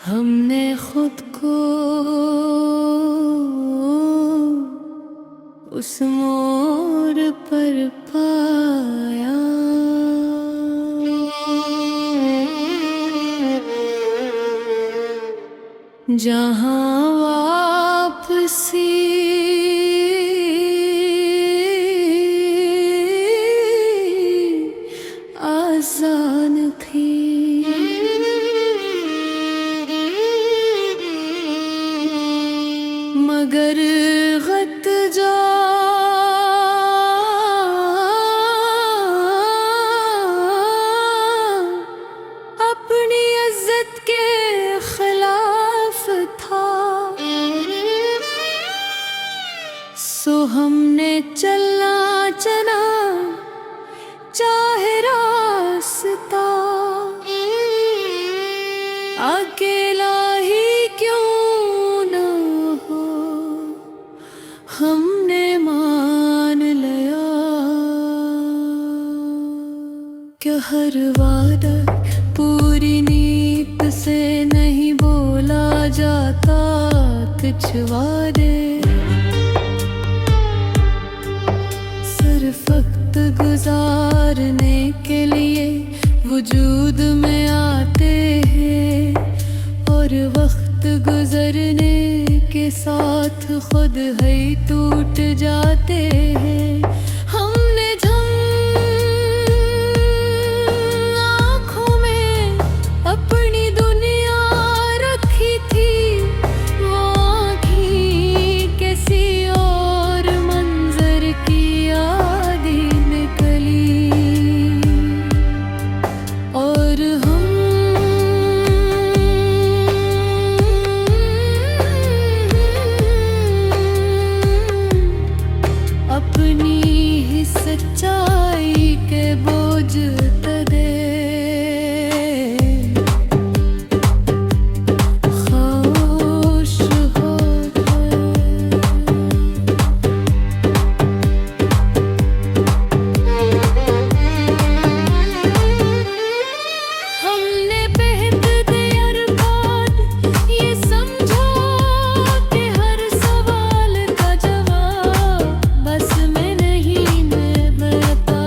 हमने खुद को उस मोड़ पर पाया जहाँ वापसी आसान थी। मगर गत जा अपनी इज्जत के खिलाफ था। सो हमने चलना चना चाहे रास्ता अकेला ही क्यों न हो, हमने मान लिया कि हर वादा पूरी नीयत से नहीं बोला जाता। कुछ वादे सिर्फ वक्त गुजारने के लिए वजूद में आते हैं और वक्त गुजरने के साथ खुद ही टूट जाते हैं। हमने आँखों में अपनी दुनिया रखी थी, वो आँखें किसी और मंजर की आधी निकली और हम अपनी ही सच्चाई के बोझ तले खामोश हो गए। हमने बेहद अरबाद ये समझा कि हर सवाल का जवाब बस में नहीं मिलता।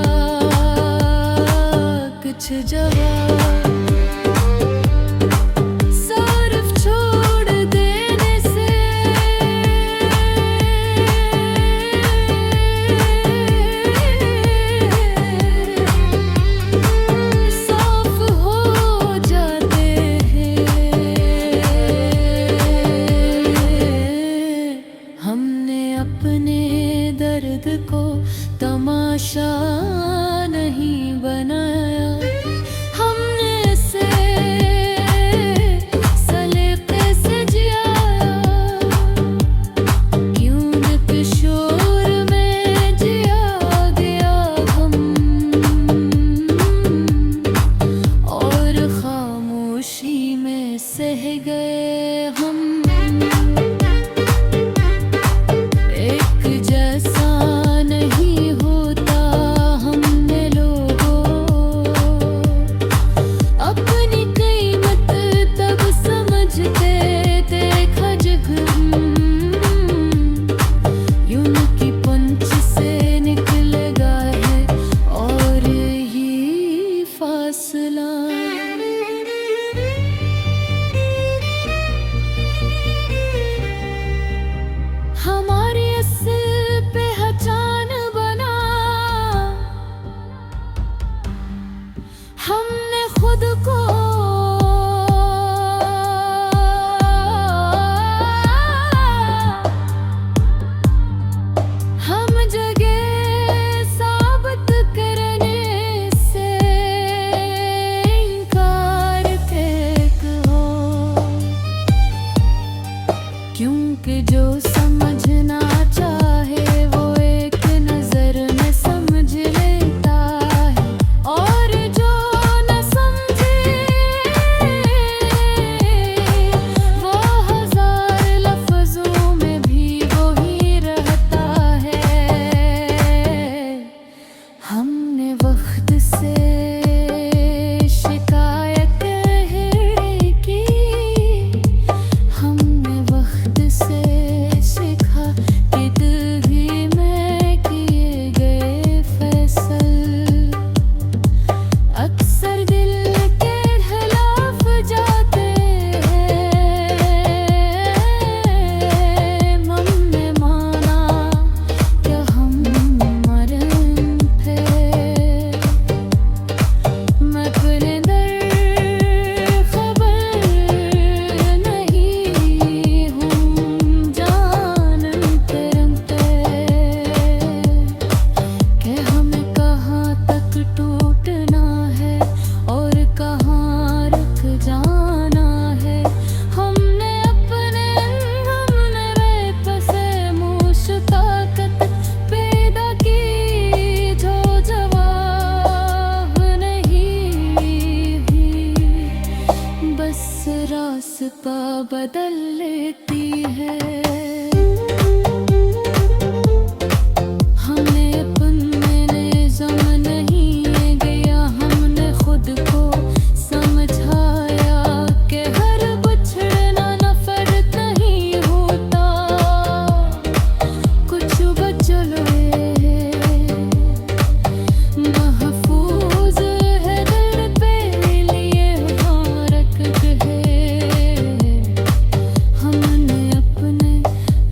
कुछ जवाब सिर्फ छोड़ देने से साफ हो जाते हैं। हमने अपने दर्द को तमाशा नहीं बनाया, हमने इसे सलीके से जिया। क्यों न कि शोर में जिया गया हम और खामोशी में सह गए हम। एक जैसा नहीं होता हमने लोगों, अपनी कीमत तब समझते देखा जब यूं की पंच से निकल गए और ये फासला। सुबह बदल लेती है। हमने अपने निज़म नहीं गया, हमने खुद को समझाया कि हर बिछड़ना नफरत नहीं होता। कुछ बचल महफूज है दिल पे लिए मुबारक है। हमने अपने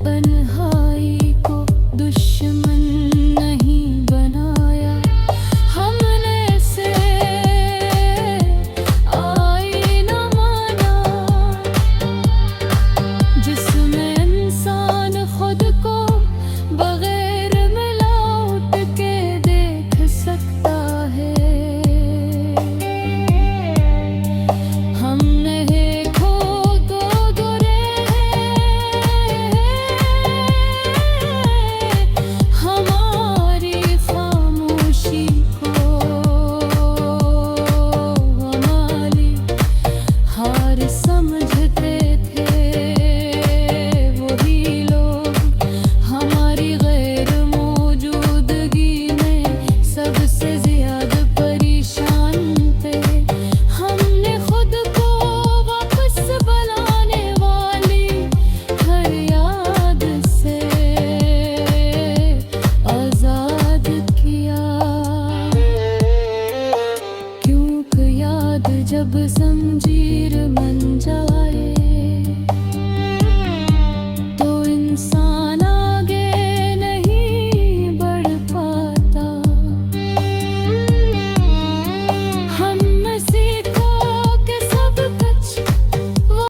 तन्हाई को दुश्मन नहीं बनाया, हमने से आईना माना जिसमें इंसान खुद को बगैर मिलावट के देख सकता है। हमने खो को गुरे हमारी खामोशी को हमारी हार समझ